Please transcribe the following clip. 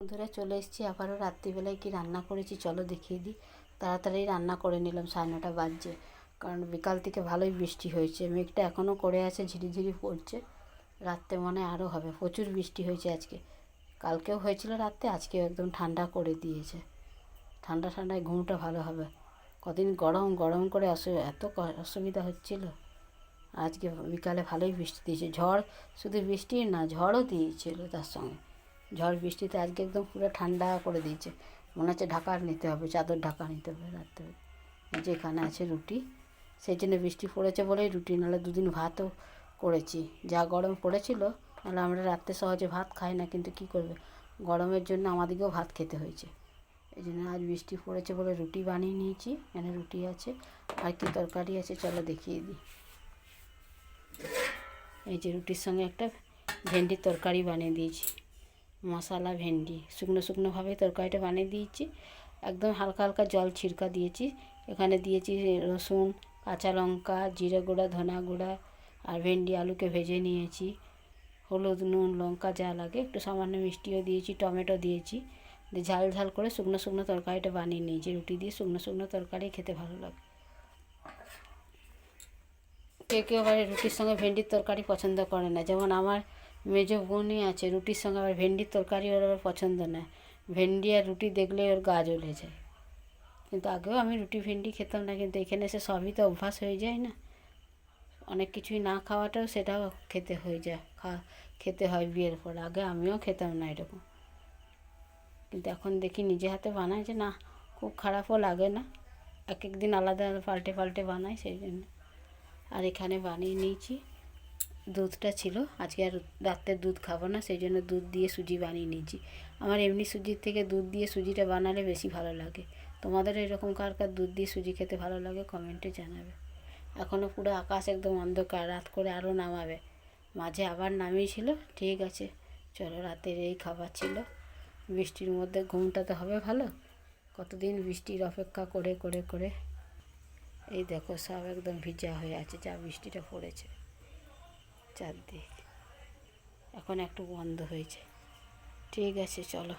বন্ধুরা চলে এসেছি আবারও। রাত্রিবেলায় কি রান্না করেছি চলো দেখিয়ে দিই। তাড়াতাড়ি রান্না করে নিলাম, 9:30 বাজছে, কারণ বিকাল থেকে ভালোই বৃষ্টি হয়েছে। মেঘটা এখনও করে আছে, ঝিরিঝিরি পড়ছে। রাত্রে মনে আরও হবে, প্রচুর বৃষ্টি হয়েছে আজকে। কালকেও হয়েছিল রাত্রে, আজকেও একদম ঠান্ডা করে দিয়েছে। ঠান্ডা ঠান্ডায় ঘুমটা ভালো হবে। কদিন গরম গরম করে এত অসুবিধা হচ্ছিল। আজকে বিকালে ভালোই বৃষ্টি দিয়েছে। ঝড়, শুধু বৃষ্টি না, ঝড়ও দিয়েছিল তার সঙ্গে। ঝড় বৃষ্টিতে আজকে একদম পুরো ঠান্ডা করে দিয়েছে। মনে হচ্ছে ঢাকা নিতে হবে, চাদর ঢাকা নিতে হবে রাত্রে। যেখানে আছে রুটি, সেই জন্য বৃষ্টি পড়েছে বলেই রুটি, নাহলে দুদিন ভাতও করেছি। যা গরম পড়েছিল, নাহলে আমরা রাত্রে সহজে ভাত খাই না, কিন্তু কী করবে, গরমের জন্য আমাদেরকেও ভাত খেতে হয়েছে। এই জন্য আজ বৃষ্টি পড়েছে বলে রুটি বানিয়ে নিয়েছি। এখানে রুটি আছে, আর কি তরকারি আছে চলো দেখিয়ে দিই। এই যে রুটির সঙ্গে একটা ভেন্ডির তরকারি বানিয়ে দিয়েছি, মশলা ভেন্ডি। শুকনো শুকনোভাবে তরকারিটা বানিয়ে দিয়েছি, একদম হালকা হালকা জল ছিরকা দিয়েছি। এখানে দিয়েছি রসুন, কাঁচা লঙ্কা, জিরে গুঁড়া, ধনা গুঁড়া, আর ভেন্ডি আলুকে ভেজে নিয়েছি। হলুদ, নুন, লঙ্কা যা লাগে, একটু সামান্য মিষ্টিও দিয়েছি, টমেটো দিয়েছি। দিয়ে ঝাল ঝাল করে শুকনো শুকনো তরকারিটা বানিয়ে নিয়েছি। রুটি দিয়ে শুকনো শুকনো তরকারি খেতে ভালো লাগে। কেউ কেউ আবার রুটির সঙ্গে ভেন্ডির তরকারি পছন্দ করে না, যেমন আমার মেজো বোনই আছে, রুটির সঙ্গে আবার ভেন্ডির তরকারি ওর আবার পছন্দ না। ভেন্ডি আর রুটি দেখলে ওর গা জ্বলে যায়। কিন্তু আগেও আমি রুটি ভেন্ডি খেতাম না, কিন্তু এখানে এসে সবই তো অভ্যাস হয়ে যায় না। অনেক কিছুই না খাওয়াটাও সেটাও খেতে হয়ে যায়, খেতে হয় বিয়ের পর। আগে আমিও খেতাম না এরকম, কিন্তু এখন দেখি নিজে হাতে বানাই যে না, খুব খারাপও লাগে না। এক এক দিন আলাদা পাল্টে পাল্টে বানাই, সেই জন্য। আর এখানে বানিয়ে নিয়েছি, দুধটা ছিল আজকে, আর রাত্রে দুধ খাবো না, সেই জন্য দুধ দিয়ে সুজি বানিয়ে নিয়েছি। আমার এমনি সুজির থেকে দুধ দিয়ে সুজিটা বানালে বেশি ভালো লাগে। তোমাদের এরকম কার কার দুধ দিয়ে সুজি খেতে ভালো লাগে কমেন্টে জানাবে। এখনও পুরো আকাশ একদম অন্ধকার, রাত করে আরও নামাবে। মাঝে আবার নামিয়েছিল। ঠিক আছে চলো, রাতের এই খাবার ছিল। বৃষ্টির মধ্যে ঘুমটা তো হবে ভালো। কতদিন বৃষ্টির অপেক্ষা করে করে করে এই দেখো সব একদম ভিজা হয়ে আছে, যা বৃষ্টিটা পড়েছে চারদিক। এখন একটু বন্ধ হয়েছে। ঠিক আছে চলো।